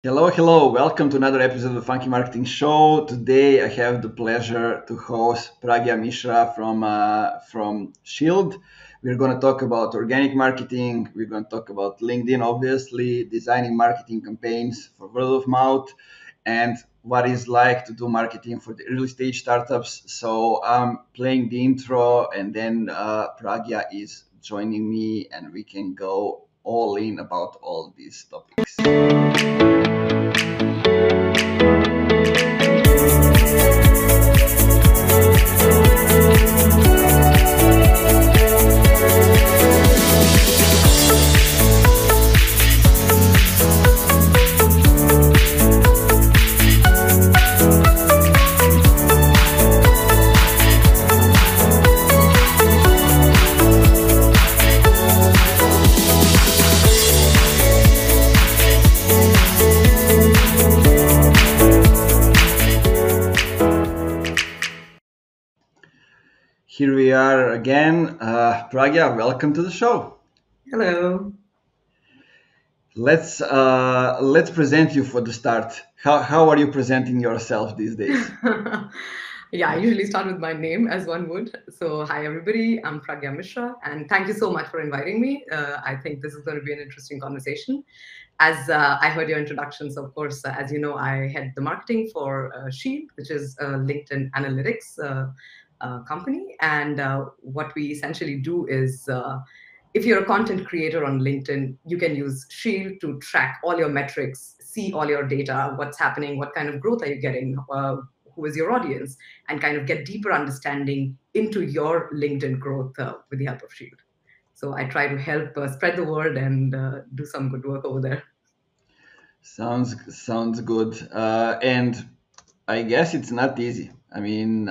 Hello, hello. Welcome to another episode of the Funky Marketing Show. Today I have the pleasure to host Pragya Mishra from Shield. We're going to talk about organic marketing. We're going to talk about LinkedIn, obviously, designing marketing campaigns for word of mouth, and what it's like to do marketing for the early stage startups. So I'm playing the intro, and then Pragya is joining me, and we can go all in about all these topics. Here we are again. Pragya, welcome to the show. Hello. Let's present you for the start. How are you presenting yourself these days? Yeah, I usually start with my name as one would. So, hi everybody, I'm Pragya Mishra, and thank you so much for inviting me. I think this is going to be an interesting conversation. As I heard your introductions, of course, as you know, I head the marketing for Shield, which is a LinkedIn analytics company. And what we essentially do is if you're a content creator on LinkedIn, you can use Shield to track all your metrics, see all your data, what's happening, what kind of growth are you getting, who is your audience, and kind of get deeper understanding into your LinkedIn growth with the help of Shield. So I try to help spread the word and do some good work over there. Sounds good. And I guess it's not easy. I mean,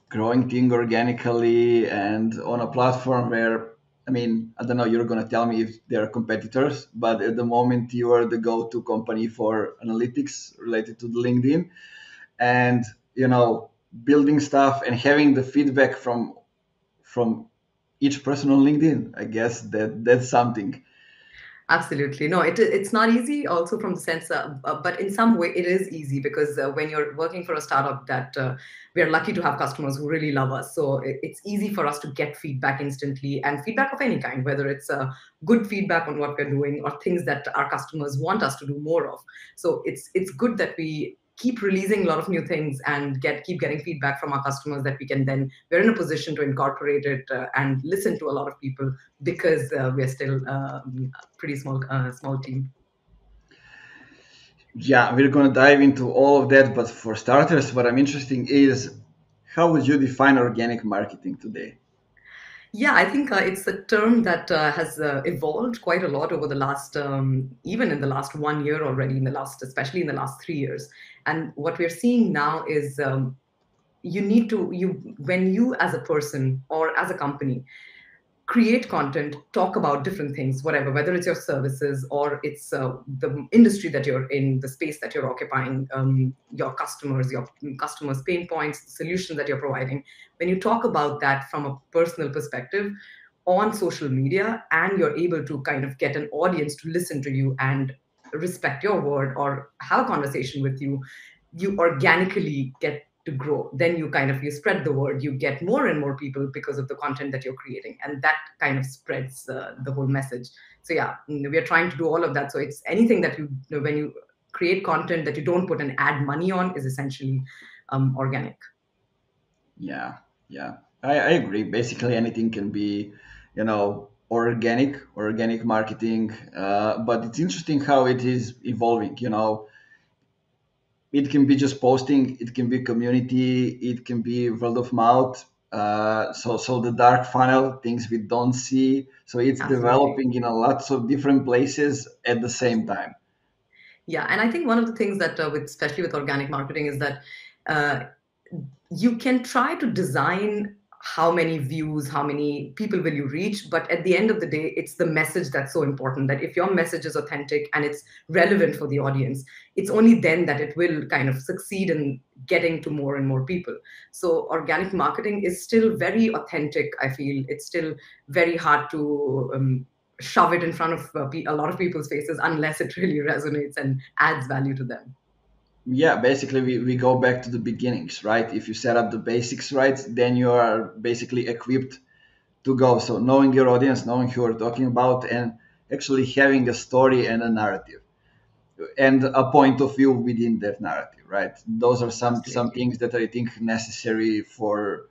growing thing organically and on a platform where, I mean, I don't know, you're going to tell me if they're competitors, but at the moment you are the go-to company for analytics related to the LinkedIn, and building stuff and having the feedback from each person on LinkedIn. I guess that's something. Absolutely. No, it's not easy also from the sense, but in some way it is easy because when you're working for a startup that we are lucky to have customers who really love us. So it's easy for us to get feedback instantly and feedback of any kind, whether it's good feedback on what we're doing or things that our customers want us to do more of. So it's good that we keep releasing a lot of new things and keep getting feedback from our customers that we can then we're in a position to incorporate it and listen to a lot of people because we're still pretty small team. Yeah, we're going to dive into all of that, but for starters, what I'm interested is how would you define organic marketing today? Yeah, I think it's a term that has evolved quite a lot over the last, even in the last 1 year already, especially in the last 3 years. And what we're seeing now is when you as a person or as a company create content, talk about different things, whatever, whether it's your services or it's the industry that you're in, the space that you're occupying, your customers' pain points, the solutions that you're providing. When you talk about that from a personal perspective on social media, and you're able to kind of get an audience to listen to you and respect your word or have a conversation with you, you organically get to grow. Then you spread the word, you get more and more people because of the content that you're creating, and that kind of spreads the whole message. So yeah, we are trying to do all of that. So it's anything that when you create content that you don't put an ad money on is essentially organic. Yeah, yeah, I agree. Basically, anything can be, organic marketing. But it's interesting how it is evolving. It can be just posting, it can be community, it can be word of mouth. So the dark funnel, things we don't see. So it's Absolutely. developing in a lots of different places at the same time. Yeah, and I think one of the things that especially with organic marketing is that uh, you can try to design how many views, how many people will you reach, but at the end of the day, it's the message that's so important, that if your message is authentic and it's relevant for the audience, it's only then that it will kind of succeed in getting to more and more people. So organic marketing is still very authentic. I feel it's still very hard to shove it in front of a lot of people's faces unless it really resonates and adds value to them. Yeah, basically we go back to the beginnings, right? If you set up the basics right, then you are basically equipped to go. So knowing your audience, knowing who you're talking about, and actually having a story and a narrative and a point of view within that narrative, right? Those are some Absolutely. things that I think necessary for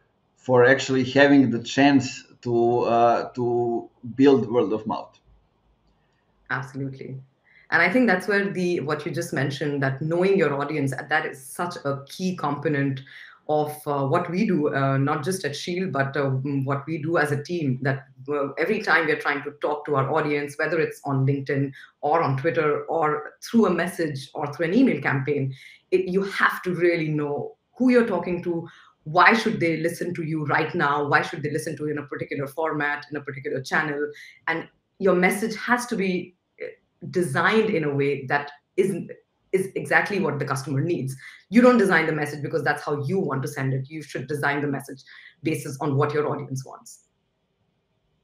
actually having the chance to build word of mouth. Absolutely. And I think that's where the what you just mentioned, that knowing your audience, that is such a key component of what we do, not just at Shield, but what we do as a team. That every time we're trying to talk to our audience, whether it's on LinkedIn or on Twitter or through a message or through an email campaign, you have to really know who you're talking to. Why should they listen to you right now? Why should they listen to you in a particular format, in a particular channel? And your message has to be designed in a way that is exactly what the customer needs. You don't design the message because that's how you want to send it. You should design the message basis on what your audience wants.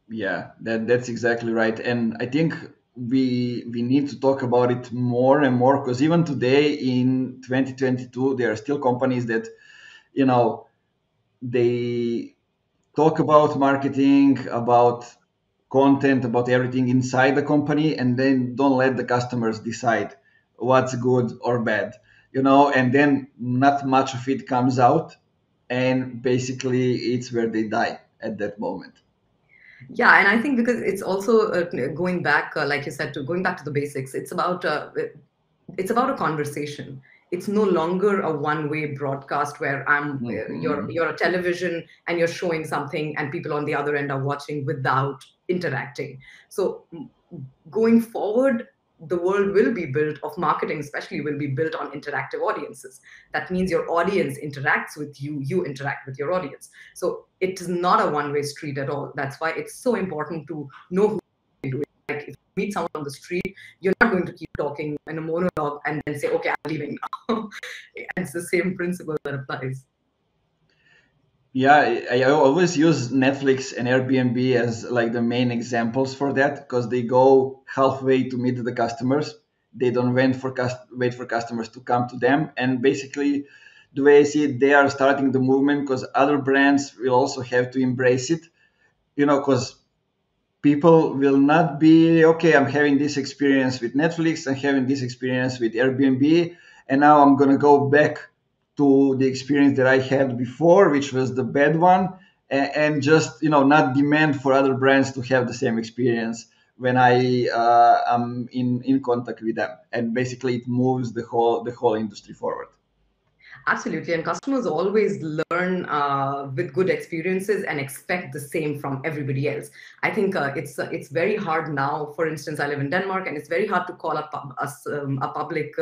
Yeah, that's exactly right. And I think we need to talk about it more and more because even today in 2022 there are still companies that you know they talk about marketing, about content, about everything inside the company, and then don't let the customers decide what's good or bad, and then not much of it comes out, and basically it's where they die at that moment. Yeah, and I think because it's also going back, like you said, to going back to the basics. It's about a conversation. It's no longer a one-way broadcast where Mhm. you're a television and you're showing something and people on the other end are watching without interacting. So going forward, the world will be built of marketing, especially will be built on interactive audiences. That means your audience interacts with you, you interact with your audience. So it is not a one-way street at all. That's why it's so important to know who you're doing. Like if you meet someone on the street, you're not going to keep talking in a monologue and then say, okay, I'm leaving now. It's the same principle that applies. Yeah, I always use Netflix and Airbnb as like the main examples for that because they go halfway to meet the customers. They don't wait for customers to come to them. And basically, the way I see it, they are starting the movement because other brands will also have to embrace it. Because people will not be okay. I'm having this experience with Netflix. I'm having this experience with Airbnb, and now I'm gonna go back to the experience that I had before, which was the bad one, and just not demand for other brands to have the same experience when I am in contact with them. And basically, it moves the whole industry forward. Absolutely. And customers always learn with good experiences and expect the same from everybody else. I think it's very hard now. For instance, I live in Denmark, and it's very hard to call up a public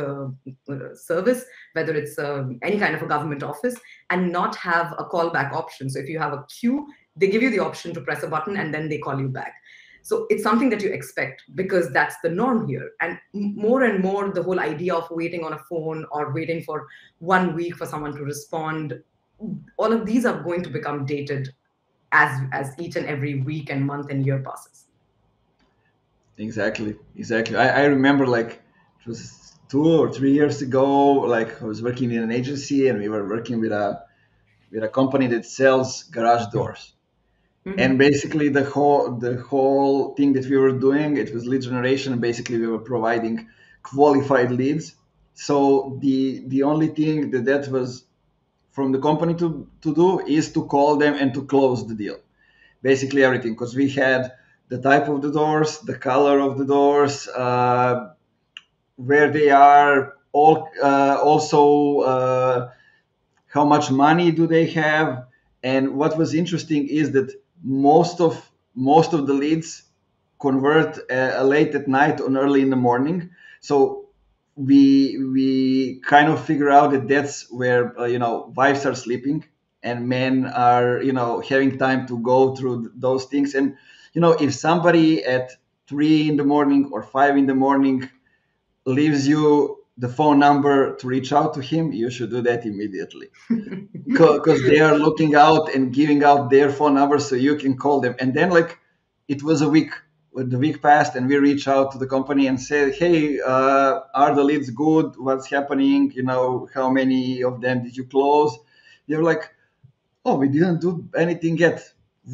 service, whether it's any kind of a government office, and not have a callback option. So if you have a queue, they give you the option to press a button and then they call you back. So it's something that you expect because that's the norm here. And more, the whole idea of waiting on a phone or waiting for 1 week for someone to respond, all of these are going to become dated as each and every week and month and year passes. Exactly. I remember like it was 2 or 3 years ago. Like I was working in an agency, and we were working with a company that sells garage doors. And Mhm. basically, the whole thing that we were doing, it was lead generation. Basically, we were providing qualified leads. So the only thing that was from the company to do is to call them and to close the deal. Basically everything, because we had the type of the doors, the color of the doors, where they are, also how much money do they have. And what was interesting is that most of the leads convert late at night or early in the morning. So we kind of figure out that that's where wives are sleeping and men are having time to go through those things. And if somebody at 3 in the morning or 5 in the morning leaves you the phone number to reach out to him, you should do that immediately because they are looking out and giving out their phone number so you can call them. And then like it was a week. the week passed and we reach out to the company and say, hey, are the leads good? What's happening? How many of them did you close? They're like, oh, we didn't do anything yet.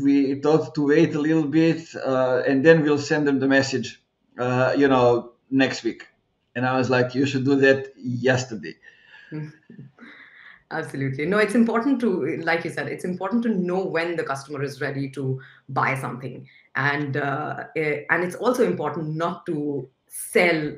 We thought to wait a little bit, and then we'll send them the message, next week. And I was like, you should do that yesterday. Absolutely. No, it's important to, like you said, it's important to know when the customer is ready to buy something, and it's also important not to sell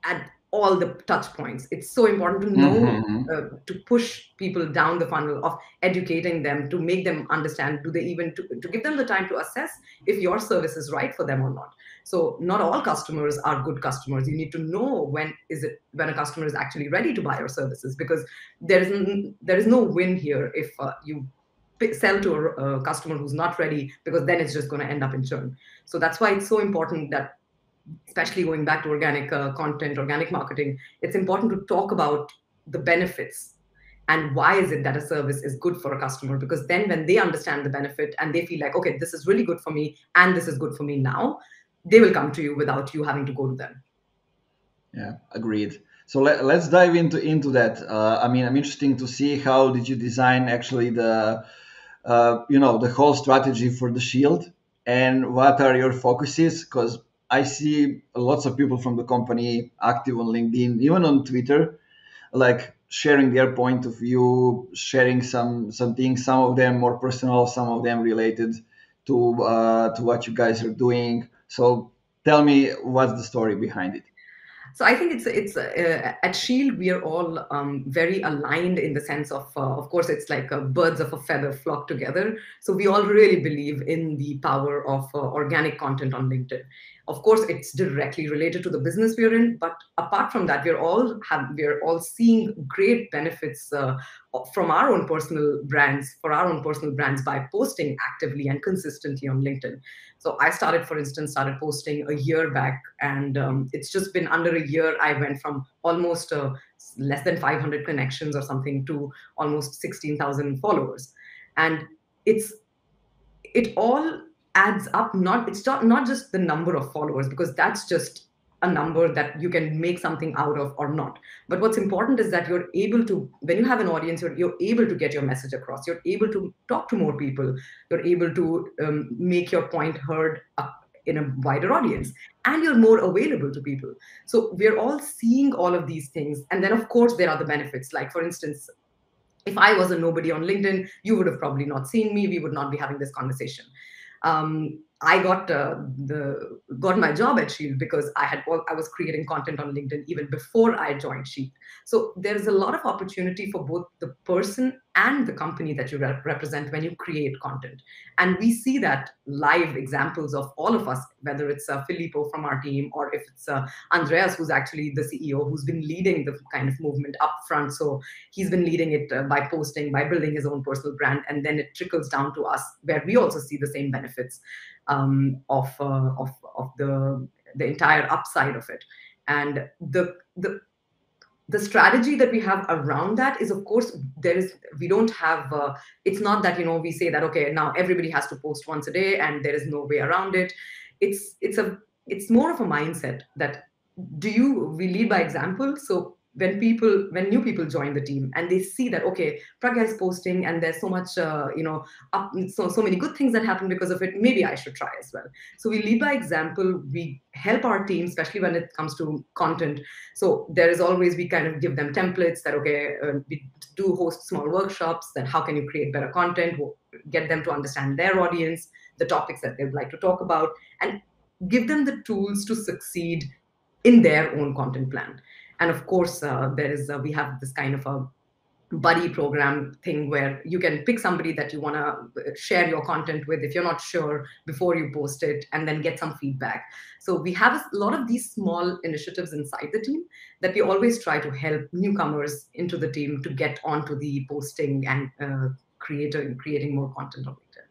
at all the touch points. It's so important to know, Mm-hmm. to push people down the funnel of educating them, to make them understand, do they even to give them the time to assess if your service is right for them or not. So not all customers are good customers. You need to know when a customer is actually ready to buy your services, because there is no win here if you sell to a customer who's not ready, because then it's just going to end up in churn. So that's why it's so important that, especially going back to organic content, organic marketing, it's important to talk about the benefits and why is it that a service is good for a customer. Because then when they understand the benefit and they feel like, okay, this is really good for me and this is good for me now, they will come to you without you having to go to them. Yeah, agreed. So let's dive into that. I mean, I'm interesting to see how did you design actually the whole strategy for the Shield, and what are your focuses? Because I see lots of people from the company active on LinkedIn, even on Twitter, like sharing their point of view, sharing some things. Some of them more personal, some of them related to what you guys are doing. So tell me, what's the story behind it? So I think it's at Shield we are all very aligned in the sense of course it's like birds of a feather flock together. So we all really believe in the power of organic content on LinkedIn. Of course, it's directly related to the business we're in, but apart from that, we're all seeing great benefits from our own personal brands, for our own personal brands, by posting actively and consistently on LinkedIn. So I started, for instance, started posting a year back, and it's just been under a year. I went from almost less than 500 connections or something to almost 16,000 followers, and it's it all adds up. Not just the number of followers, because that's just a number that you can make something out of or not. But what's important is that you're able to, when you have an audience, you're able to get your message across, you're able to talk to more people, you're able to make your point heard in a wider audience, and you're more available to people. So we're all seeing all of these things, and then of course there are the benefits. Like, for instance, if I was a nobody on LinkedIn, you would have probably not seen me. We would not be having this conversation. I got my job at Shield because I was creating content on LinkedIn even before I joined Shield. So there is a lot of opportunity for both the person and the company that you represent when you create content. And we see that live examples of all of us, whether it's Filippo from our team, or if it's Andreas, who's actually the CEO, who's been leading the kind of movement up front. So he's been leading it by posting, by building his own personal brand, and then it trickles down to us, where we also see the same benefits of the entire upside of it. And the strategy that we have around that is, of course, we don't have it's not that we say that, okay, now everybody has to post once a day and there is no way around it. It's more of a mindset that, we lead by example. So when new people join the team and they see that, okay, Pragya is posting and there's so much so many good things that happen because of it, maybe I should try as well. So we lead by example. We help our team, especially when it comes to content. So there is always, we kind of give them templates that, okay, we do host small workshops, that how can you create better content, get them to understand their audience, the topics that they'd like to talk about, and give them the tools to succeed in their own content plan. And of course, we have this kind of a buddy program thing where you can pick somebody that you want to share your content with if you're not sure before you post it, and then get some feedback. So we have a lot of these small initiatives inside the team that we always try to help newcomers into the team to get onto the posting and creating more content on LinkedIn.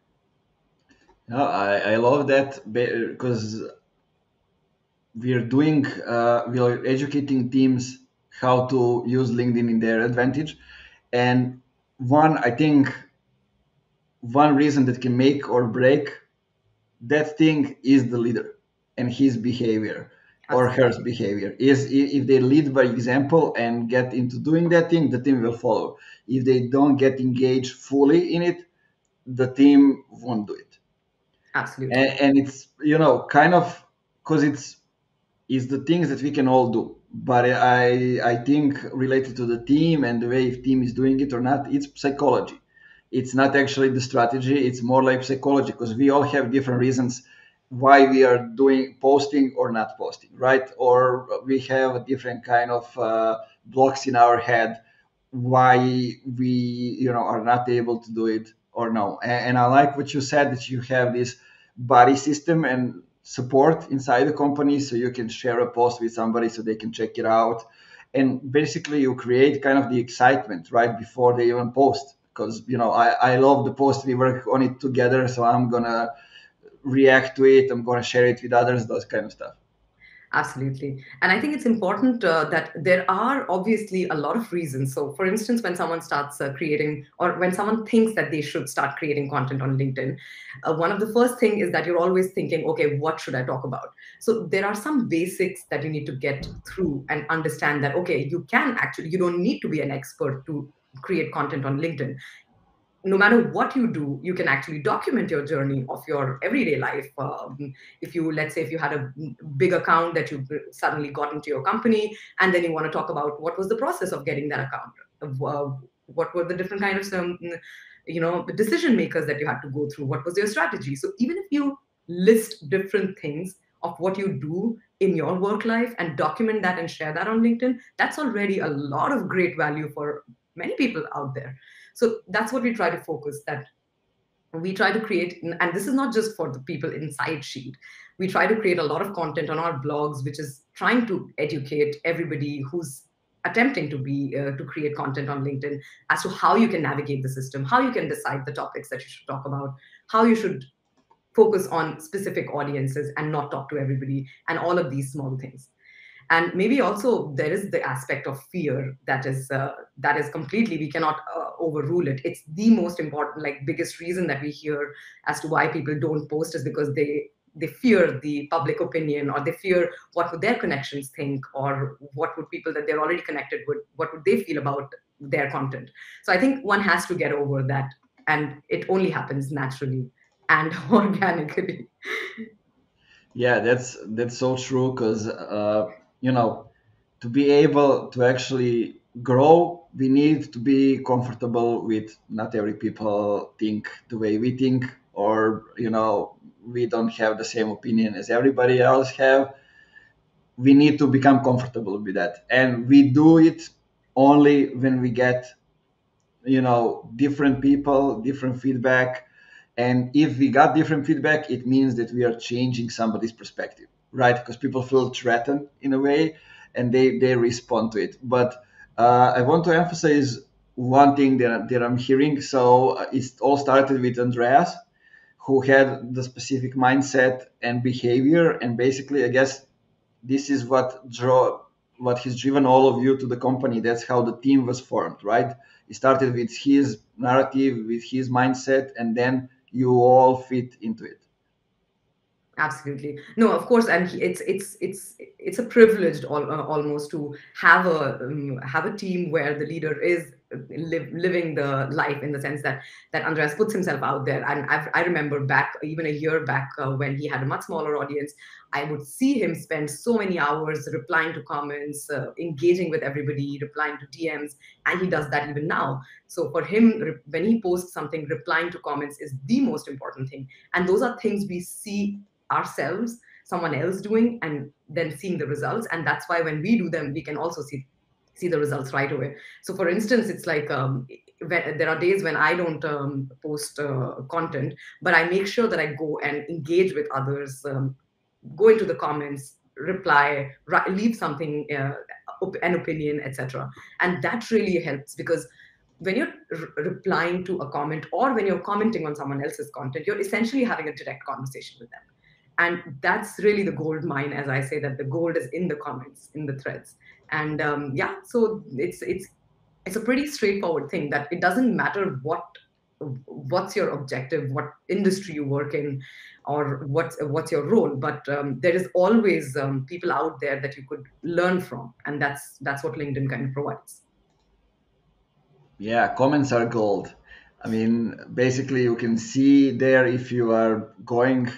No, I love that because we are educating teams how to use LinkedIn in their advantage. And I think one reason that can make or break that thing is the leader. and his behavior or her Absolutely. behavior. If they lead by example and get into doing that thing, the team will follow. If they don't get engaged fully in it, the team won't do it. Absolutely. And it's kind of because it's the things that we can all do. But I think related to the team and the way if team is doing it or not, it's psychology. It's not actually the strategy. It's more like psychology because we all have different reasons why we are doing posting or not posting, right? Or we have a different kind of blocks in our head why we are not able to do it or no. And I like what you said that you have this body system and support inside the company so you can share a post with somebody so they can check it out, and basically you create kind of the excitement right before they even post because I love the post, we work on it together, so I'm gonna react to it, I'm gonna share it with others, those kind of stuff. Absolutely. And I think it's important that there are obviously a lot of reasons. So, for instance, when someone starts creating, or when someone thinks that they should start creating content on LinkedIn, one of the first thing is that you're always thinking, okay, what should I talk about? So there are some basics that you need to get through and understand that, okay, you don't need to be an expert to create content on LinkedIn. No matter what you do, you can actually document your journey of your everyday life. If you, let's say, if you had a big account that you suddenly got into your company, and then you want to talk about what was the process of getting that account, what were the different kind of decision makers that you had to go through, what was your strategy. So even if you list different things of what you do in your work life and document that and share that on LinkedIn, that's already a lot of great value for many people out there. So that's what we try to focus, that we try to create, and this is not just for the people inside Sheet. We try to create a lot of content on our blogs which is trying to educate everybody who's attempting to create content on LinkedIn as to how you can navigate the system, how you can decide the topics that you should talk about, how you should focus on specific audiences and not talk to everybody, and all of these small things. And maybe also there is the aspect of fear that is completely, we cannot overrule it. It's the most important, like, biggest reason that we hear as to why people don't post is because they fear the public opinion, or they fear what would their connections think, or what would people that they're already connected with, what would they feel about their content. So I think one has to get over that, and it only happens naturally and organically. Yeah, that's so true because you know to be able to actually grow, we need to be comfortable with not every people think the way we think, or we don't have the same opinion as everybody else have. We need to become comfortable with that, and we do it only when we get different people, different feedback. And if we got different feedback, it means that we are changing somebody's perspective, right? Because people feel threatened in a way, and they respond to it. But I want to emphasize one thing that I'm hearing. So it all started with Andreas, who had the specific mindset and behavior, and basically I guess this is what has driven all of you to the company. That's how the team was formed, right? It started with his narrative, with his mindset, and then you all fit into it. Absolutely. No, of course, and it's a privilege almost to have a team where the leader is living the life, in the sense that Andreas puts himself out there. And I remember back, even a year back, when he had a much smaller audience, I would see him spend so many hours replying to comments, engaging with everybody, replying to DMs, and he does that even now. So for him, when he posts something, replying to comments is the most important thing. And those are things we see ourselves, someone else doing, and then seeing the results. And that's why when we do them, we can also see the results right away. So for instance, it's like, there are days when I don't post content, but I make sure that I go and engage with others, go into the comments, reply, leave something, an opinion, etc. And that really helps, because when you're replying to a comment, or when you're commenting on someone else's content, you're essentially having a direct conversation with them. And that's really the gold mine, as I say, that the gold is in the comments, in the threads. And yeah, so it's a pretty straightforward thing, that it doesn't matter what what's your objective, what industry you work in, or what's your role. But there is always people out there that you could learn from, and that's what LinkedIn kind of provides. Yeah, comments are gold. I mean, basically, you can see there if you are going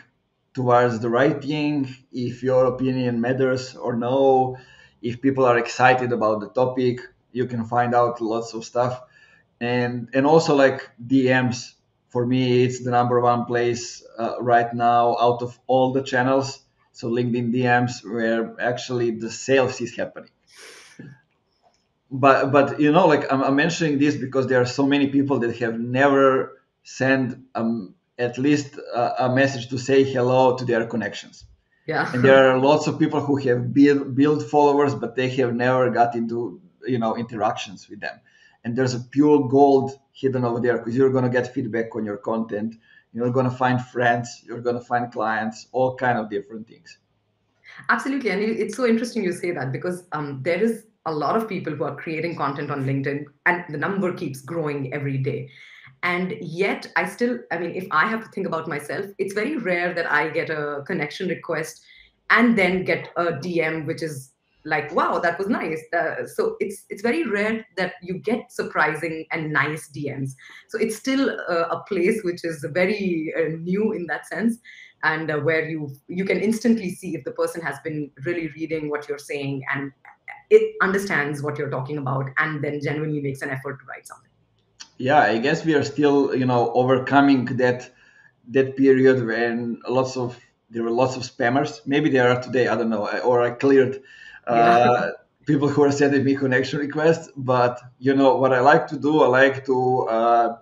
towards the right thing, if your opinion matters or no, if people are excited about the topic, you can find out lots of stuff. And also like DMs, for me, it's the number one place right now out of all the channels. So LinkedIn DMs, where actually the sales is happening. But like I'm mentioning this because there are so many people that have never sent at least a message to say hello to their connections, and Yeah. there are lots of people who have built followers, but they have never got into interactions with them. And there's a pure gold hidden over there, because you're going to get feedback on your content, you're going to find friends, you're going to find clients, all kind of different things. Absolutely. And it's so interesting you say that, because there is a lot of people who are creating content on LinkedIn, and the number keeps growing every day. And yet, I mean, if I have to think about myself, it's very rare that I get a connection request and then get a DM, which is like, wow, that was nice. So it's very rare that you get surprising and nice DMs. So it's still a place which is very new in that sense, and where you can instantly see if the person has been really reading what you're saying, and it understands what you're talking about, and then genuinely makes an effort to write something. Yeah, I guess we are still overcoming that period when there were lots of spammers. Maybe there are today, I don't know, or I cleared Yeah. uh, people who are sending me connection requests. But what I like to do, I like to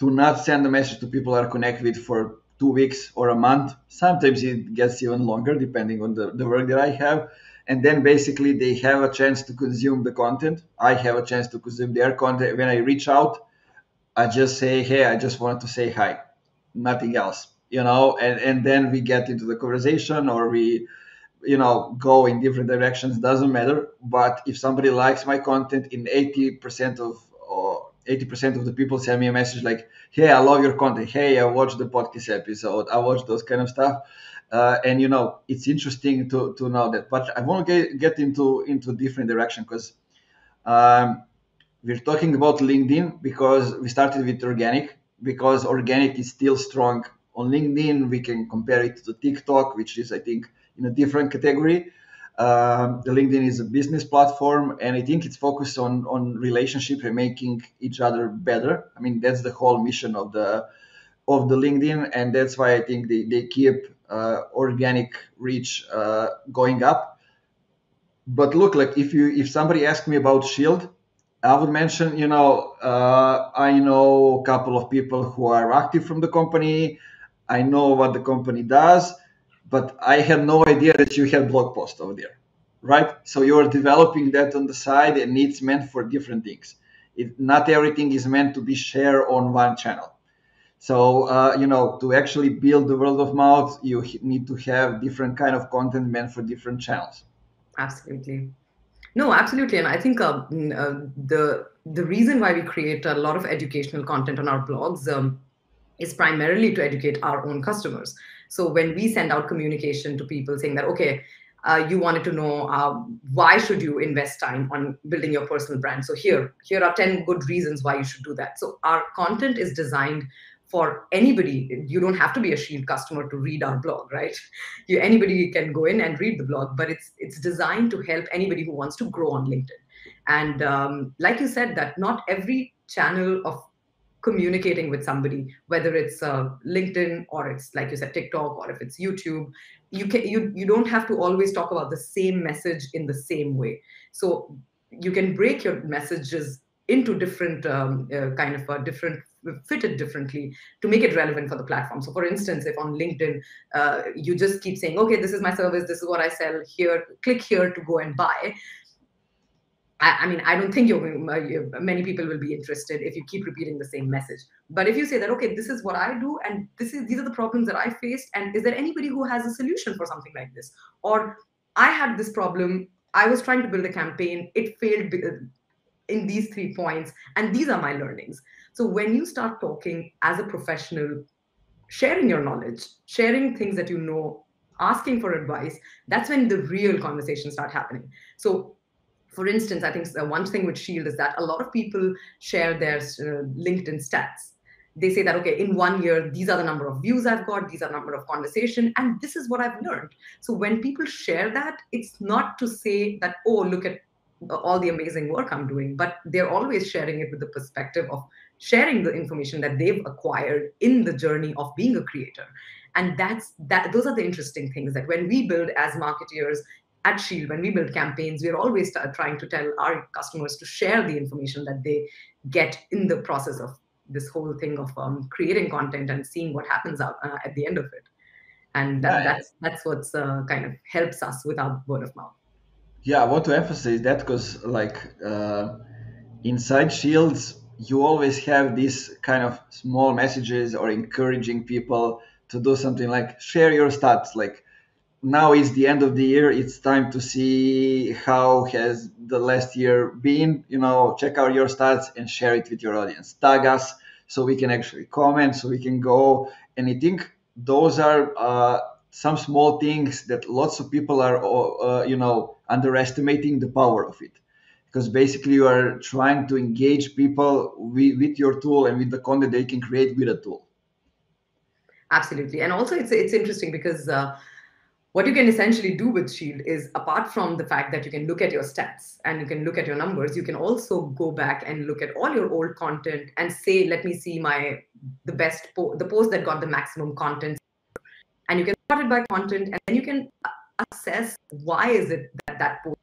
not send a message to people I connect with for 2 weeks or a month. Sometimes it gets even longer depending on the work that I have. And then basically they have a chance to consume the content. I have a chance to consume their content. When I reach out, I just say, hey, I just wanted to say hi, nothing else, and then we get into the conversation, or we, go in different directions, doesn't matter. But if somebody likes my content, in 80% or 80% of the people send me a message like, hey, I love your content. Hey, I watched the podcast episode. I watched those kind of stuff. And it's interesting to know that. But I want to get into different direction, because um, we're talking about LinkedIn because we started with organic, because organic is still strong on LinkedIn. We can compare it to TikTok, which is, I think, in a different category. The LinkedIn is a business platform, and I think it's focused on relationship and making each other better. I mean, that's the whole mission of the LinkedIn, and that's why I think they keep organic reach going up. But look, like if somebody asked me about Shield, I would mention, I know a couple of people who are active from the company. I know what the company does, but I had no idea that you had blog post over there, right? So you're developing that on the side, and it's meant for different things. Not everything is meant to be shared on one channel. So, to actually build the word of mouth, you need to have different kind of content meant for different channels. Absolutely. No, absolutely. And I think the reason why we create a lot of educational content on our blogs is primarily to educate our own customers. So when we send out communication to people saying that, okay, you wanted to know why should you invest time on building your personal brand. So here are 10 good reasons why you should do that. So our content is designed for anybody. You don't have to be a Shield customer to read our blog, right? Anybody can go in and read the blog, but it's designed to help anybody who wants to grow on LinkedIn. And like you said, that not every channel of communicating with somebody, whether it's LinkedIn, or it's like you said TikTok, or if it's YouTube, you don't have to always talk about the same message in the same way. So you can break your messages into different kind of different fitted differently to make it relevant for the platform. So for instance, if on LinkedIn you just keep saying, okay, this is my service, this is what I sell, here, click here to go and buy. I mean, I don't think many people will be interested if you keep repeating the same message. But if you say that, okay, this is what I do, and these are the problems that I faced, and is there anybody who has a solution for something like this? Or I had this problem, I was trying to build a campaign, it failed in these 3 points, and these are my learnings. So when you start talking as a professional, sharing your knowledge, sharing things that you know, asking for advice, that's when the real conversations start happening. So for instance, I think one thing with Shield is that a lot of people share their LinkedIn stats. They say that, okay, in 1 year, these are the number of views I've got, these are the number of conversation, and this is what I've learned. So when people share that, it's not to say that, oh, look at all the amazing work I'm doing, but they're always sharing it with the perspective of sharing the information that they've acquired in the journey of being a creator. And those are the interesting things, that when we build as marketeers at Shield, when we build campaigns, we're always trying to tell our customers to share the information that they get in the process of this whole thing of creating content and seeing what happens out at the end of it. And Yeah, that's what's kind of helps us with our word of mouth. yeah. I want to emphasize that because, like, inside Shields, you always have these kind of small messages or encouraging people to do something like share your stats. Like, now is the end of the year, it's time to see how has the last year been. Check out your stats and share it with your audience, tag us so we can actually comment, so we can go. And I think those are some small things that lots of people are underestimating the power of it, because basically you are trying to engage people with your tool and with the content they can create with a tool. Absolutely. And also it's interesting because what you can essentially do with Shield is, apart from the fact that you can look at your stats and you can look at your numbers, you can also go back and look at all your old content and say, let me see the post that got the maximum content. And you can sort it by content, and then you can assess why is it that that post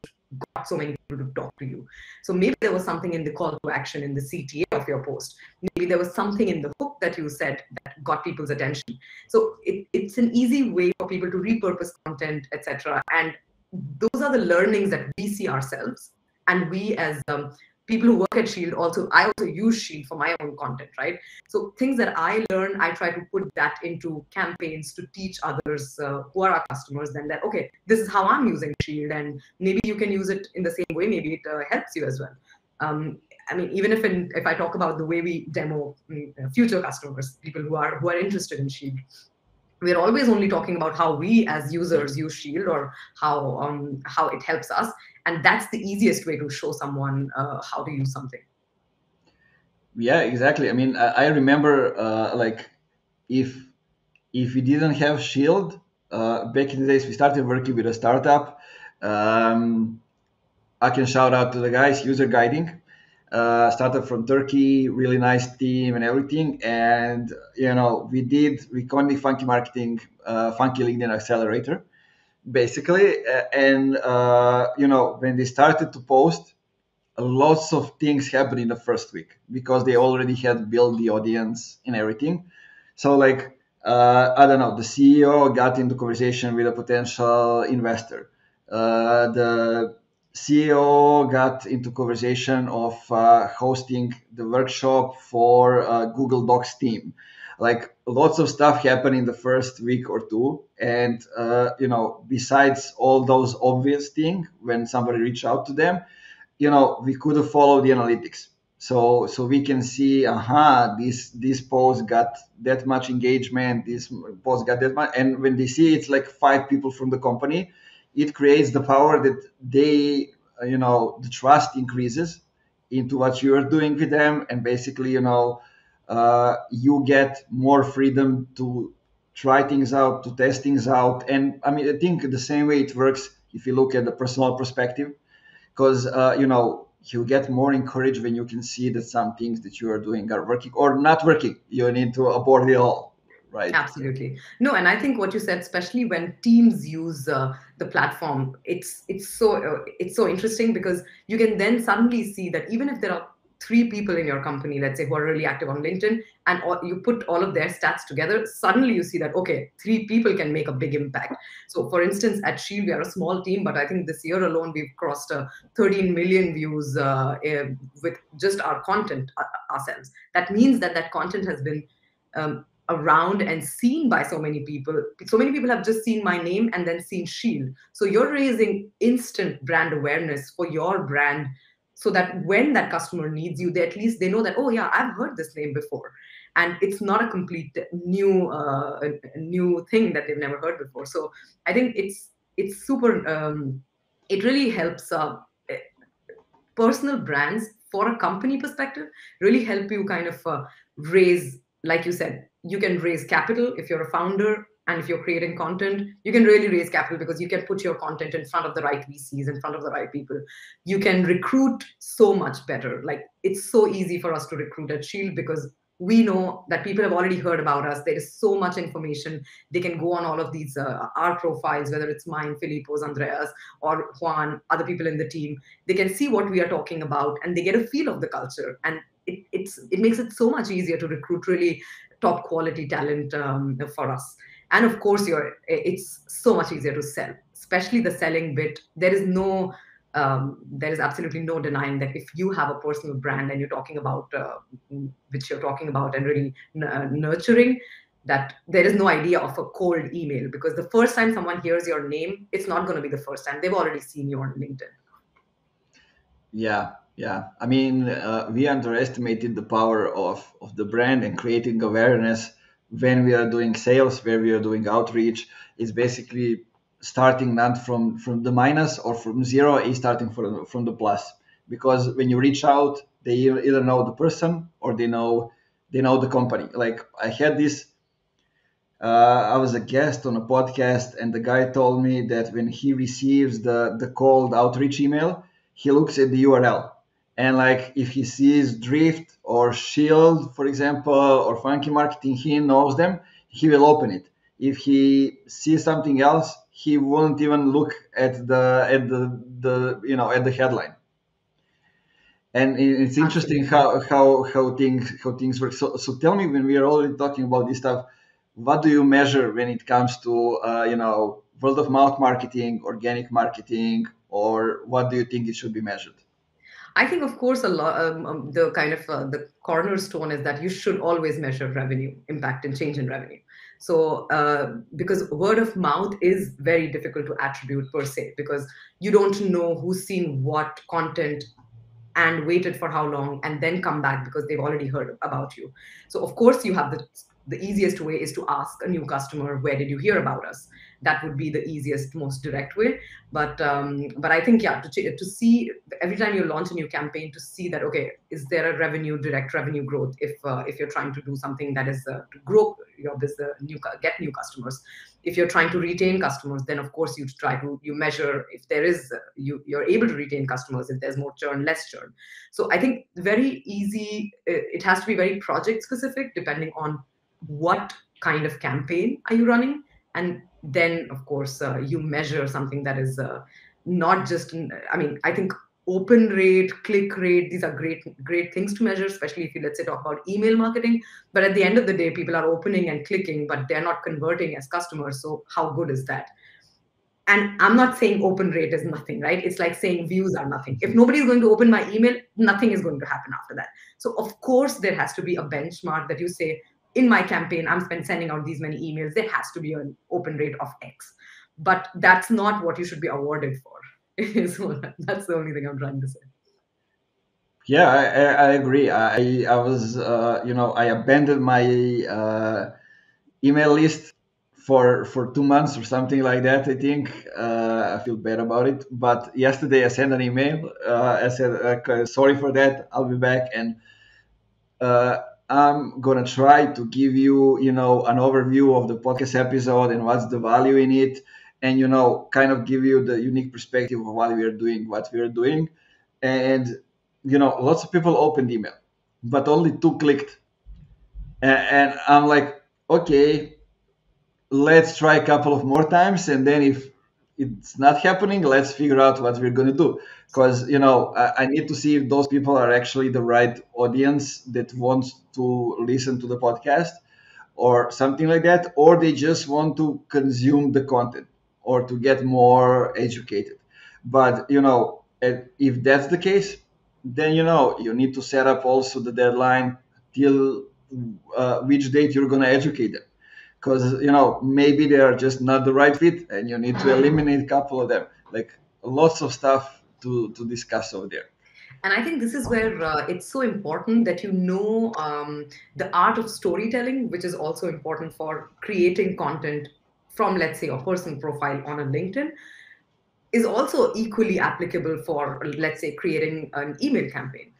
got so many people to talk to you. So maybe there was something in the call to action in the CTA of your post. Maybe there was something in the hook that you said that got people's attention. So it's an easy way for people to repurpose content, etc. And those are the learnings that we see ourselves. And we as people who work at Shield, I also use Shield for my own content, right? So things that I learn, I try to put that into campaigns to teach others who are our customers, then that, okay, this is how I'm using Shield, and maybe you can use it in the same way. Maybe it helps you as well. I mean, even if I talk about the way we demo future customers, people who are interested in Shield, we're always only talking about how we as users use Shield, or how it helps us, and that's the easiest way to show someone how to use something. Yeah, exactly. I mean, I remember like, if we didn't have Shield back in the days, we started working with a startup. Um, I can shout out to the guys, User Guiding, startup from Turkey, really nice team and everything. And we called it Funky Marketing, Funky LinkedIn Accelerator, basically. And when they started to post, lots of things happened in the first week because they already had built the audience and everything. So, like, I don't know, the CEO got into conversation with a potential investor. The CEO got into conversation of hosting the workshop for Google Docs team. Like, lots of stuff happened in the first week or two. And besides all those obvious things, when somebody reached out to them, we could follow the analytics, so we can see, this post got that much engagement, this post got that much. And when they see it's like 5 people from the company, it creates the power that they the trust increases into what you are doing with them. And basically, you get more freedom to try things out, to test things out. And I mean, I think the same way it works if you look at the personal perspective, because you get more encouraged when you can see that some things that you are doing are working or not working. You need to abort it all, right? Absolutely. No, and I think what you said, especially when teams use the platform, it's so interesting, because you can then suddenly see that even if there are 3 people in your company, let's say, who are really active on LinkedIn, and you put all of their stats together, suddenly you see that, okay, 3 people can make a big impact. So for instance, at Shield, we are a small team, but I think this year alone, we've crossed 13 million views with just our content ourselves. That means that that content has been around and seen by so many people. So many people have just seen my name and then seen Shield. So you're raising instant brand awareness for your brand so that when that customer needs you, they at least they know that, oh yeah, I've heard this name before, and it's not a complete new thing that they've never heard before. So I think it's super. It really helps personal brands for a company perspective really help you kind of raise, like you said, you can raise capital if you're a founder, and if you're creating content, you can really raise capital because you can put your content in front of the right VCs, in front of the right people. You can recruit so much better. Like, it's so easy for us to recruit at Shield because we know that people have already heard about us. There is so much information. They can go on all of these our profiles, whether it's mine, Filippo's, Andreas, or Juan, other people in the team. They can see what we are talking about, and they get a feel of the culture. And it makes it so much easier to recruit really top quality talent for us. And of course, it's so much easier to sell, especially the selling bit. There is absolutely no denying that if you have a personal brand and you're talking about which you're talking about and really nurturing, that there is no idea of a cold email, because the first time someone hears your name, it's not going to be the first time. They've already seen you on LinkedIn. Yeah. I mean, we underestimated the power of the brand and creating awareness when we are doing sales, where we are doing outreach. It's basically starting not from the minus or from zero, is starting from the plus. Because when you reach out, they either know the person or they know the company. Like I had this. I was a guest on a podcast, and the guy told me that when he receives the cold outreach email, he looks at the URL. And like if he sees Drift or Shield, for example, or Funky Marketing, he knows them, he will open it. If he sees something else, he won't even look at the headline. And it's interesting how things work. So tell me, when we are already talking about this stuff, what do you measure when it comes to word of mouth marketing, organic marketing, or what do you think it should be measured? I think, of course, a lot. The kind of the cornerstone is that you should always measure revenue impact and change in revenue. So, because word of mouth is very difficult to attribute per se, because you don't know who's seen what content and waited for how long and then come back because they've already heard about you. So of course you have the easiest way is to ask a new customer, where did you hear about us? That would be the easiest, most direct way. But I think, yeah, to see every time you launch a new campaign, to see that, okay, is there a direct revenue growth if you're trying to do something that is to grow your business, get new customers. If you're trying to retain customers, then of course you measure if there is you're able to retain customers, if there's more churn, less churn. So I think very easy, it has to be very project specific depending on what kind of campaign are you running. And then of course you measure something that is not just, I mean, I think open rate, click rate, these are great things to measure, especially if you, let's say, talk about email marketing. But at the end of the day, people are opening and clicking, but they're not converting as customers. So how good is that? And I'm not saying open rate is nothing, right? It's like saying views are nothing. If nobody's going to open my email, nothing is going to happen after that. So of course there has to be a benchmark that you say, in my campaign, I'm sending out these many emails, there has to be an open rate of X. But that's not what you should be awarded for. So that's the only thing I'm trying to say. Yeah, I agree. I was I abandoned my email list for 2 months or something like that. I think I feel bad about it. But yesterday I sent an email. I said, okay, sorry for that. I'll be back, and uh, I'm gonna try to give you, an overview of the podcast episode and what's the value in it, and kind of give you the unique perspective of what we are doing, and lots of people opened email, but only two clicked, and I'm like, okay, let's try a couple of more times, and then if it's not happening, let's figure out what we're going to do, because I need to see if those people are actually the right audience that wants to listen to the podcast or something like that, or they just want to consume the content or to get more educated. But if that's the case, then you need to set up also the deadline till which date you're going to educate them, because maybe they are just not the right fit and you need to eliminate a couple of them. Like, lots of stuff to discuss over there. And I think this is where it's so important that you know the art of storytelling, which is also important for creating content from, let's say, a personal profile on a LinkedIn, is also equally applicable for, let's say, creating an email campaign.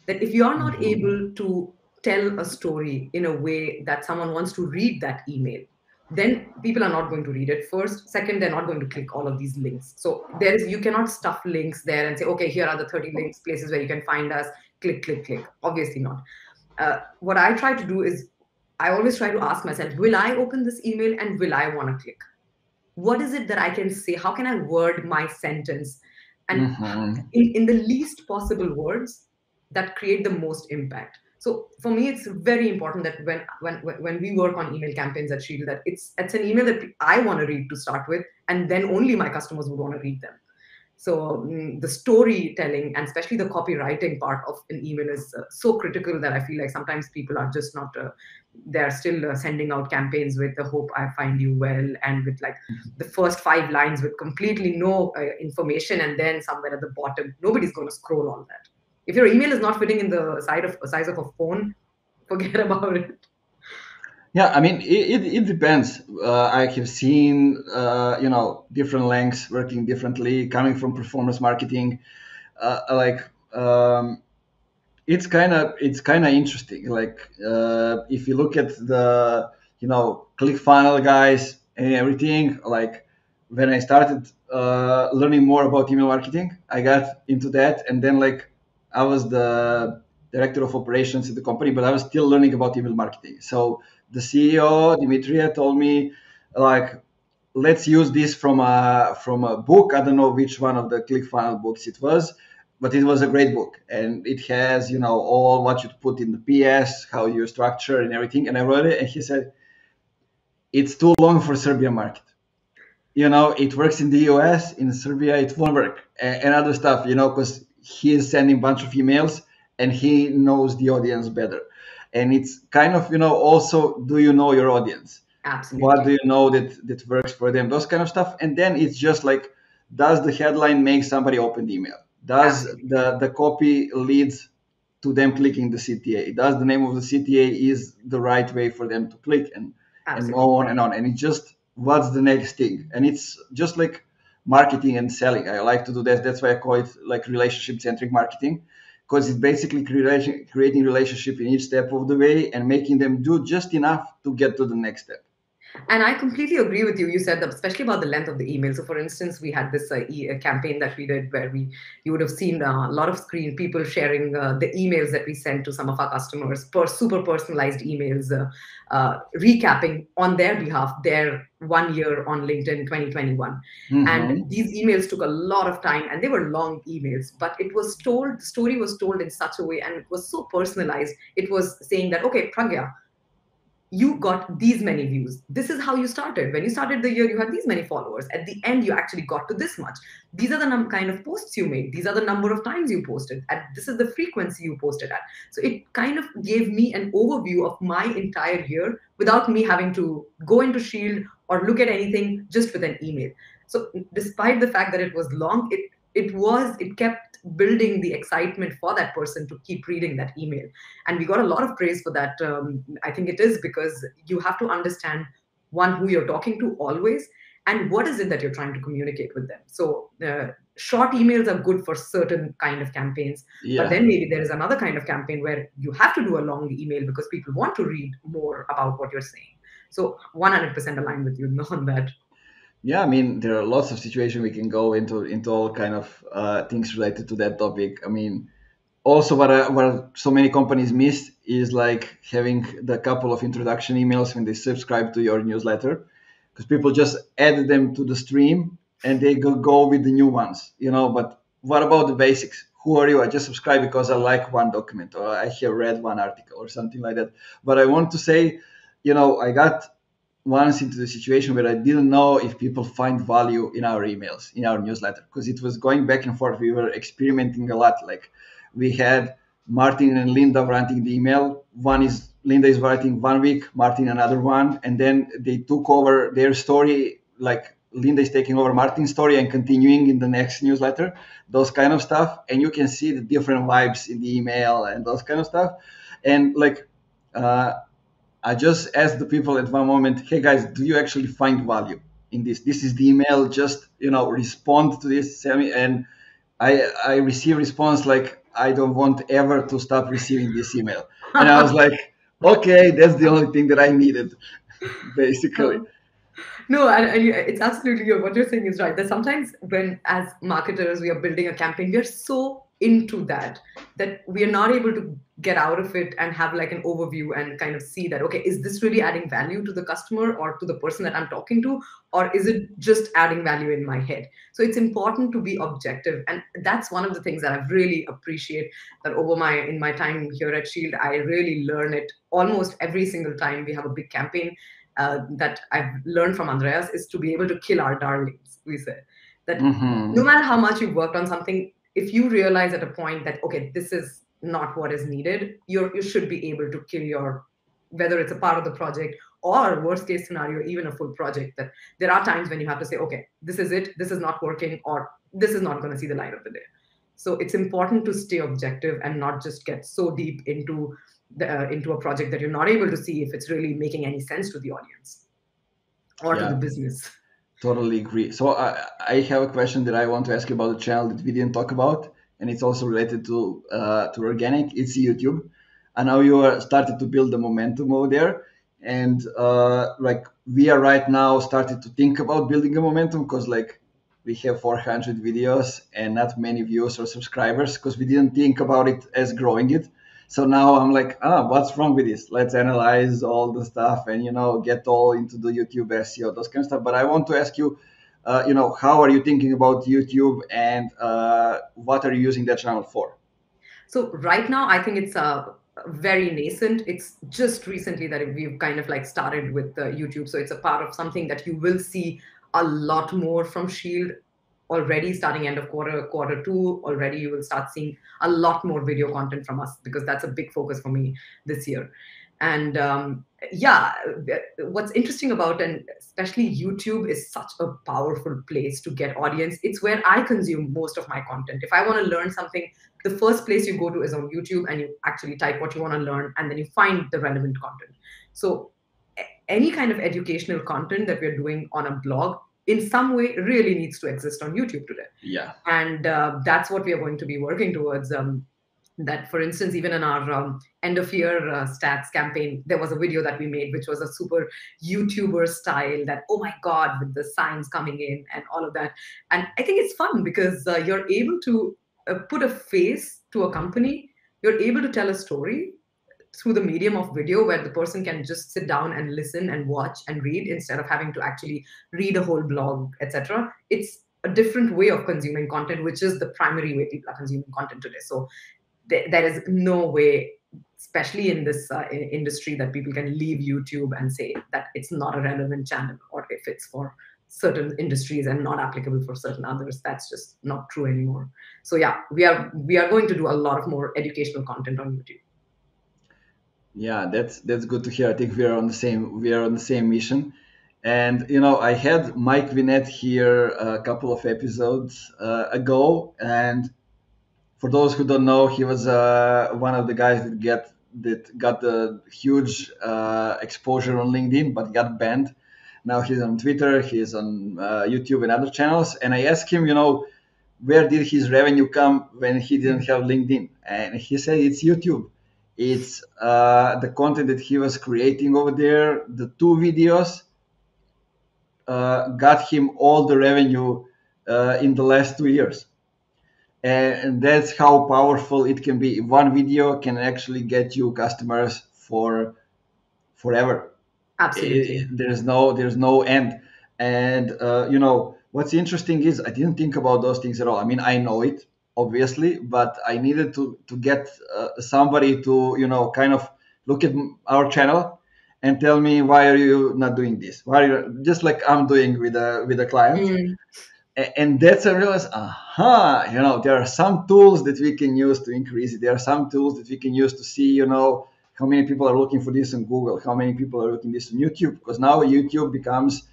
That if you are not Mhm. able to tell a story in a way that someone wants to read that email, then people are not going to read it first. Second, they're not going to click all of these links. So there is, you cannot stuff links there and say, okay, here are the 30 links, places where you can find us, click, click, click. Obviously not. What I try to do is I always try to ask myself, will I open this email and will I want to click? What is it that I can say? How can I word my sentence? And Mhm. in the least possible words that create the most impact. So for me, it's very important that when we work on email campaigns at Shield, that it's an email that I want to read to start with, and then only my customers would want to read them. So the storytelling and especially the copywriting part of an email is so critical that I feel like sometimes people are just not, they're still sending out campaigns with the hope I find you well, and with like the first 5 lines with completely no information, and then somewhere at the bottom, nobody's going to scroll all that. If your email is not fitting in the size of a phone, forget about it. Yeah, I mean, it depends. I have seen, different lengths working differently, coming from performance marketing. Like, it's kind of interesting. Like, if you look at the, ClickFunnels guys and everything. Like, when I started learning more about email marketing, I got into that, and then like I was the director of operations at the company, but I was still learning about email marketing. So the CEO Dimitria told me, like, let's use this from a book. I don't know which one of the ClickFunnels books it was, but it was a great book, and it has, all what you put in the PS, how you structure and everything. And I wrote it, and he said it's too long for Serbian market. It works in the US. In Serbia it won't work, and other stuff, because he is sending a bunch of emails and he knows the audience better. And it's kind of, also, do you know your audience? What do Absolutely. you know that works for them? Those kind of stuff. And then it's just like, does the headline make somebody open the email? Does Absolutely. the copy leads to them clicking the CTA? Does the name of the CTA is the right way for them to click, and Absolutely. on and on? And it's just, what's the next thing? And it's just like marketing and selling. I like to do that. That's why I call it like relationship centric marketing, because it's basically creating relationship in each step of the way and making them do just enough to get to the next step. And I completely agree with you. You said that, especially about the length of the email. So, for instance, we had this campaign that we did where you would have seen a lot of screen people sharing the emails that we sent to some of our customers, super personalized emails, recapping on their behalf their 1 year on LinkedIn 2021. And Mm-hmm. these emails took a lot of time, and they were long emails, but it was told, the story was told in such a way, and it was so personalized. It was saying that, okay, Pragya, you got these many views. This is how you started. When you started the year, you had these many followers. At the end, you actually got to this much. These are the kind of posts you made. These are the number of times you posted. And this is the frequency you posted at. So it kind of gave me an overview of my entire year without me having to go into Shield or look at anything, just with an email. So despite the fact that it was long, it kept building the excitement for that person to keep reading that email, and we got a lot of praise for that. I think it is because you have to understand, one, who you're talking to always, and what is it that you're trying to communicate with them. So short emails are good for certain kind of campaigns, but Yeah. then maybe there is another kind of campaign where you have to do a long email because people want to read more about what you're saying. So 100% aligned with you on that. Yeah, I mean, there are lots of situations we can go into all kind of things related to that topic. I mean, also what so many companies miss is like having the couple of introduction emails when they subscribe to your newsletter, because people just add them to the stream and they go with the new ones, But what about the basics? Who are you? I just subscribe because I like one document, or I have read one article or something like that. But I want to say, I got once into the situation where I didn't know if people find value in our emails, in our newsletter, because it was going back and forth. We were experimenting a lot. Like, we had Martin and Linda writing the email. Linda is writing 1 week, Martin another one, and then they took over their story like Linda is taking over Martin's story and continuing in the next newsletter, those kind of stuff. And you can see the different vibes in the email and those kind of stuff. And like, I just asked the people at one moment, hey guys, do you actually find value in this? This is the email, just, respond to this, Sammy. And I receive response like, I don't want ever to stop receiving this email. And I was like, okay, that's the only thing that I needed, basically. No, it's absolutely what you're saying is right. That sometimes when, as marketers, we are building a campaign, we are so into that we are not able to get out of it and have like an overview and kind of see that, okay, is this really adding value to the customer or to the person that I'm talking to, or is it just adding value in my head? So it's important to be objective, and that's one of the things that I really appreciate, that in my time here at Shield, I really learn it almost every single time we have a big campaign. That I've learned from Andreas is to be able to kill our darlings. We say that no matter how much you've worked on something, if you realize at a point that, okay, this is not what is needed, you should be able to kill whether it's a part of the project or worst case scenario, even a full project. That there are times when you have to say, okay, this is it, this is not working, or this is not going to see the light of the day. So it's important to stay objective and not just get so deep into a project that you're not able to see if it's really making any sense to the audience or to the business. Totally agree. So I have a question that I want to ask you about the channel that we didn't talk about, and it's also related to organic. It's YouTube. I know you are started to build the momentum over there, and like we are right now started to think about building a momentum, because like we have 400 videos and not many views or subscribers, because we didn't think about it as growing it. So now I'm like, what's wrong with this? Let's analyze all the stuff and, get all into the YouTube SEO, those kind of stuff. But I want to ask you, how are you thinking about YouTube, and what are you using that channel for? So right now, I think it's very nascent. It's just recently that we've kind of like started with YouTube. So it's a part of something that you will see a lot more from Shield already starting end of quarter two. Already you will start seeing a lot more video content from us, because that's a big focus for me this year. And what's interesting about, and especially YouTube, is such a powerful place to get audience. It's where I consume most of my content. If I want to learn something, the first place you go to is on YouTube, and you actually type what you want to learn, and then you find the relevant content. So any kind of educational content that we're doing on a blog in some way really needs to exist on YouTube today. Yeah. And that's what we are going to be working towards. That, for instance, even in our end of year stats campaign, there was a video that we made, which was a super YouTuber style, that, oh my God, with the signs coming in and all of that. And I think it's fun because you're able to put a face to a company. You're able to tell a story through the medium of video, where the person can just sit down and listen and watch and read, instead of having to actually read a whole blog, etc. It's a different way of consuming content, which is the primary way people are consuming content today. So there is no way, especially in this industry, that people can leave YouTube and say that it's not a relevant channel, or if it's for certain industries and not applicable for certain others. That's just not true anymore. So yeah, we are going to do a lot of more educational content on YouTube. Yeah, that's good to hear. I think we are on the same mission. And I had Mike Vinette here a couple of episodes ago, and for those who don't know, he was one of the guys that got the huge exposure on LinkedIn, but got banned. Now he's on Twitter, he's on YouTube and other channels. And I asked him, where did his revenue come when he didn't have LinkedIn? And he said it's YouTube. It's the content that he was creating over there. The 2 videos got him all the revenue in the last 2 years. And that's how powerful it can be. One video can actually get you customers for forever. Absolutely. There's no end. And what's interesting is I didn't think about those things at all. I mean, I know it obviously, but I needed to get somebody to kind of look at our channel and tell me, why are you not doing this? Why are you, just like I'm doing with the clients. And that's I realized, there are some tools that we can use to increase it. There are some tools that we can use to see, how many people are looking for this on Google, how many people are looking this on YouTube, because now YouTube becomes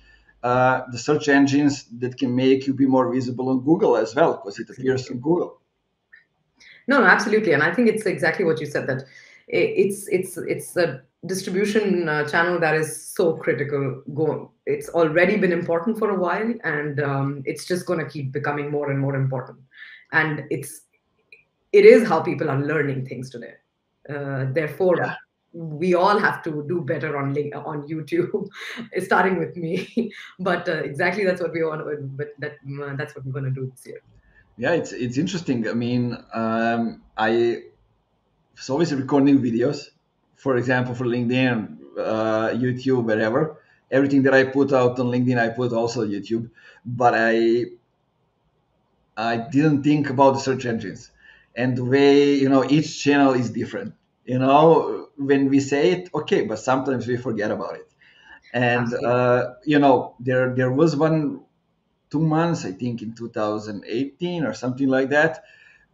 the search engines that can make you be more visible on Google as well, because it appears Absolutely. on Google. No, absolutely, and I think it's exactly what you said, that it's a distribution channel that is so critical. It's already been important for a while, and it's just going to keep becoming more and more important. And it is how people are learning things today. Yeah. Therefore, we all have to do better on YouTube, starting with me. But exactly that's what we want. But that's what we're going to do this year. Yeah, it's interesting. I mean, I was always recording videos, for example, for LinkedIn, YouTube, wherever. Everything that I put out on LinkedIn, I put also on YouTube. But I didn't think about the search engines and the way, each channel is different. When we say it, okay, but sometimes we forget about it. And Absolutely. there was one 2 months, I think, in 2018 or something like that,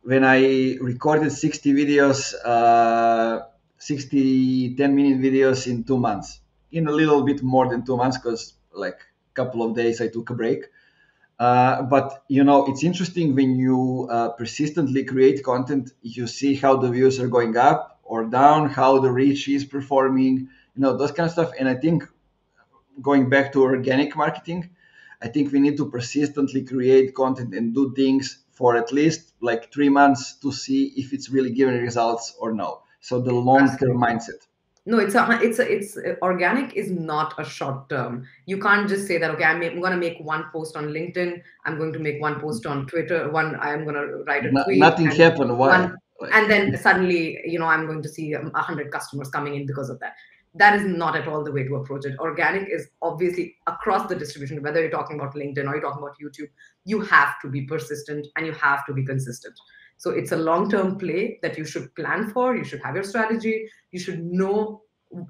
when I recorded 60 videos, 60 10-minute videos in 2 months, in a little bit more than 2 months, because like a couple of days I took a break. But it's interesting when you persistently create content, you see how the views are going up or down, how the reach is performing, those kind of stuff. And I think going back to organic marketing, I think we need to persistently create content and do things for at least like 3 months to see if it's really giving results or no. So the long term Absolutely. mindset. No, it's organic is not a short term. You can't just say that, okay, I'm going to make one post on LinkedIn, I'm going to make one post on Twitter, I'm going to write a tweet, Nothing and happened. Why? one, Like, and then suddenly, I'm going to see 100 customers coming in because of that. That is not at all the way to approach it. Organic is obviously across the distribution, whether you're talking about LinkedIn or you're talking about YouTube, you have to be persistent and you have to be consistent. So it's a long-term play that you should plan for. You should have your strategy. You should know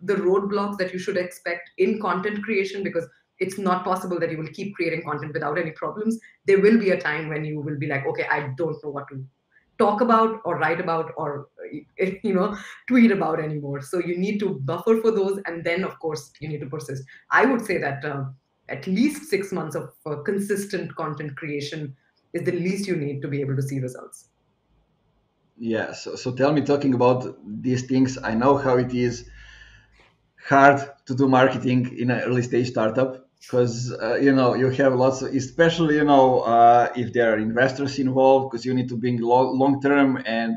the roadblocks that you should expect in content creation, because it's not possible that you will keep creating content without any problems. There will be a time when you will be like, okay, I don't know what to talk about or write about or tweet about anymore. So you need to buffer for those, and then of course you need to persist. I would say that at least 6 months of consistent content creation is the least you need to be able to see results. yeah. So tell me, talking about these things, I know how it is hard to do marketing in an early stage startup, because you have lots of, especially if there are investors involved, because you need to bring long term, and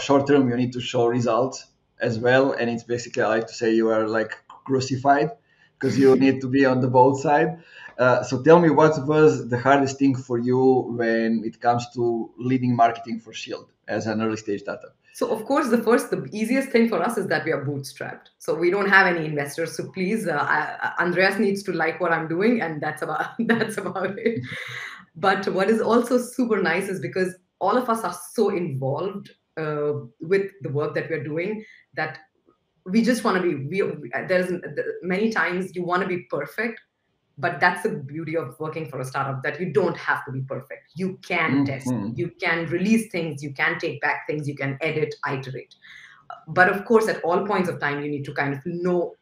short term you need to show results as well. And it's basically, I like to say, you are like crucified, because you need to be on the both side. So tell me, what was the hardest thing for you when it comes to leading marketing for Shield as an early stage startup? So of course, the easiest thing for us is that we are bootstrapped. So we don't have any investors. So please, Andreas needs to like what I'm doing, and that's about that's about it. But what is also super nice is because all of us are so involved with the work that we're doing, that we just want to be. There's many times you want to be perfect, but that's the beauty of working for a startup, that you don't have to be perfect. You can test, Mhm. you can release things, you can take back things, you can edit, iterate. But of course, at all points of time, you need to kind of know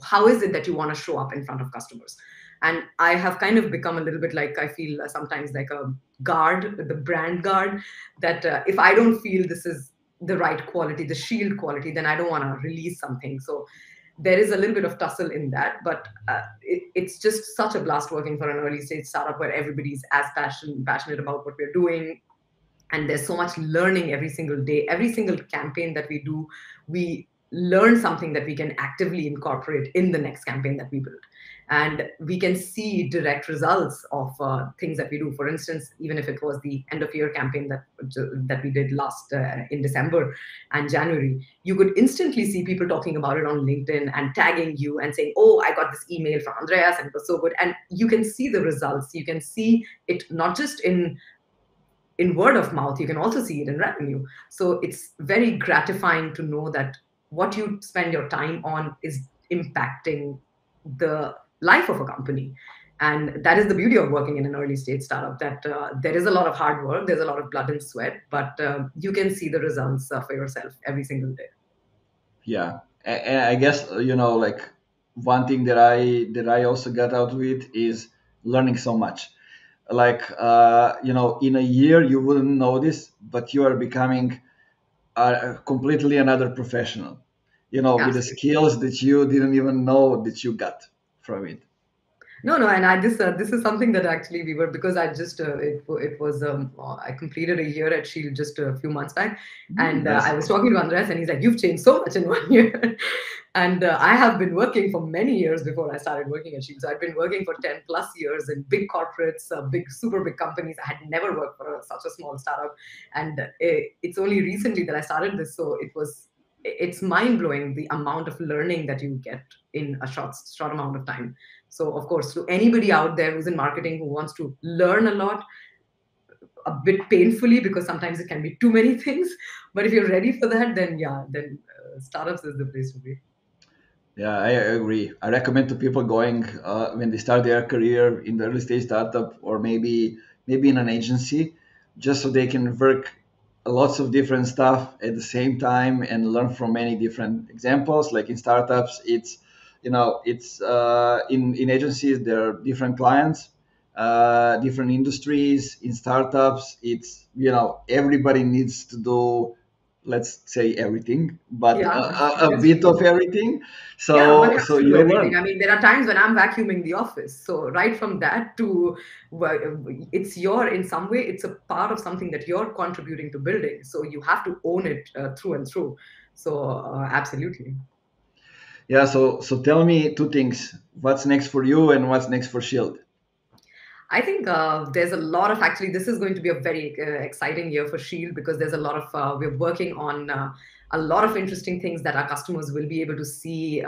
how is it that you want to show up in front of customers. And I have kind of become a little bit like, I feel sometimes like a guard, the brand guard, that if I don't feel this is the right quality, the Shield quality, then I don't want to release something. So there is a little bit of tussle in that, but it's just such a blast working for an early stage startup where everybody's as passionate about what we're doing. And there's so much learning every single day. Every single campaign that we do, we learn something that we can actively incorporate in the next campaign that we build. And we can see direct results of things that we do. For instance, even if it was the end of year campaign that we did last in December and January, you could instantly see people talking about it on LinkedIn and tagging you and saying, oh, I got this email from Andreas and it was so good. And you can see the results. You can see it not just in word of mouth, you can also see it in revenue. So it's very gratifying to know that what you spend your time on is impacting the life of a company. And that is the beauty of working in an early stage startup, that there is a lot of hard work, there's a lot of blood and sweat, but you can see the results for yourself every single day. Yeah, and I guess like one thing that I also got out of it is learning so much. Like in a year you wouldn't know this, but you are becoming completely another professional. With the Absolutely. skills that you didn't even know that you got from it. No, no, and this is something that actually we were, because I just it was I completed a year at Shield just a few months back, and Nice. I was talking to Andres, and he's like, "You've changed so much in 1 year," and I have been working for many years before I started working at Shield. So I'd been working for 10 plus years in big corporates, big super big companies. I had never worked for such a small startup, and it's only recently that I started this. So it's mind blowing the amount of learning that you get in a short amount of time. So, of course, to anybody out there who's in marketing who wants to learn a lot, a bit painfully, because sometimes it can be too many things. But if you're ready for that, then yeah, then startups is the place to be. Yeah, I agree. I recommend to people going when they start their career in the early stage startup, or maybe in an agency, just so they can work lots of different stuff at the same time and learn from many different examples. Like in startups, it's in agencies there are different clients, different industries. In startups, it's everybody needs to do, let's say, everything, but Yeah, a that's bit true. of everything. Yeah, one So has so to do you'll everything. learn. I mean, there are times when I'm vacuuming the office. So right from that to, well, it's in some way, it's a part of something that you're contributing to building. So you have to own it through and through. So absolutely. Yeah. So tell me two things. What's next for you, and what's next for Shield? I think there's a lot of, actually, this is going to be a very exciting year for Shield, because there's a lot of, we're working on a lot of interesting things that our customers will be able to see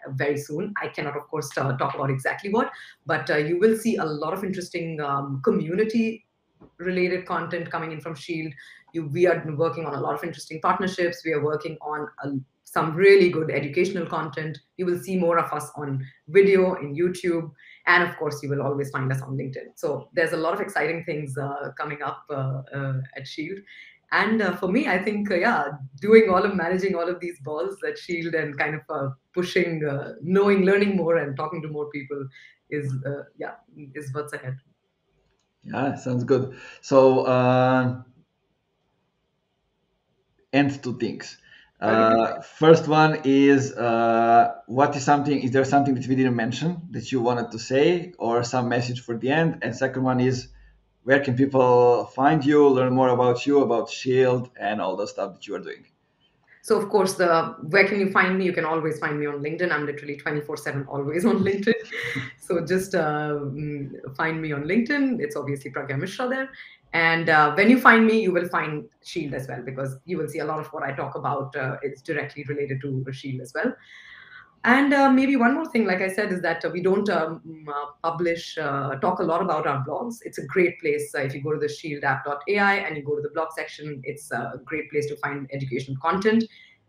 very soon. I cannot, of course, talk about exactly what, but you will see a lot of interesting community related content coming in from Shield. We are working on a lot of interesting partnerships. We are working on some really good educational content. You will see more of us on video in YouTube, and of course, you will always find us on LinkedIn. So there's a lot of exciting things coming up at Shield. And for me, I think, yeah, managing all of these balls at Shield, and kind of pushing, learning more, and talking to more people is what's ahead. Yeah, sounds good. So and two things. Okay. First one is what is something? Is there something that we didn't mention that you wanted to say, or some message for the end? And second one is, where can people find you, learn more about you, about Shield, and all the stuff that you are doing? So of course, the where can you find me? You can always find me on LinkedIn. I'm literally 24/7 always on LinkedIn. So just find me on LinkedIn. It's obviously Pragya Mishra there. And when you find me, you will find Shield as well, because you will see a lot of what I talk about is directly related to Shield as well. And maybe one more thing, like I said, is that we don't talk a lot about our blogs. It's a great place. If you go to the shieldapp.ai and you go to the blog section, it's a great place to find educational content.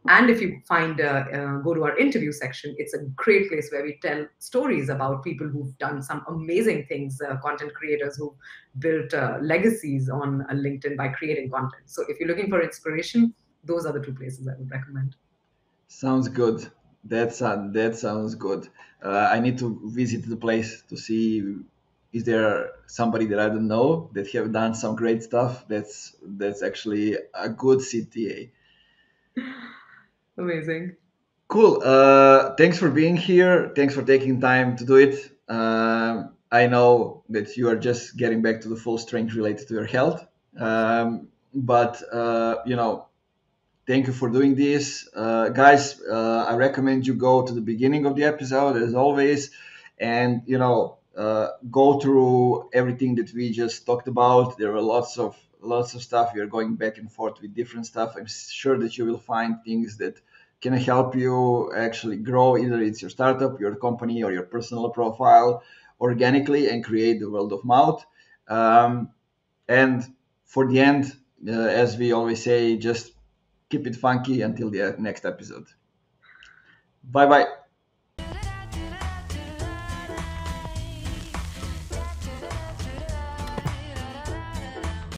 And if you go to our interview section, it's a great place where we tell stories about people who've done some amazing things, content creators who've built legacies on LinkedIn by creating content. So if you're looking for inspiration, those are the two places I would recommend. Sounds good. That sounds good. I need to visit the place to see, is there somebody that I don't know that have done some great stuff. That's actually a good CTA. Amazing. Cool. Thanks for being here. Thanks for taking time to do it. I know that you are just getting back to the full strength related to your health, but thank you for doing this, guys. I recommend you go to the beginning of the episode as always, and go through everything that we just talked about. There are lots of stuff. We are going back and forth with different stuff. I'm sure that you will find things that can help you actually grow. Either it's your startup, your company, or your personal profile organically, and create the world of mouth. Um, and for the end, as we always say, just keep it funky until the next episode. Bye bye.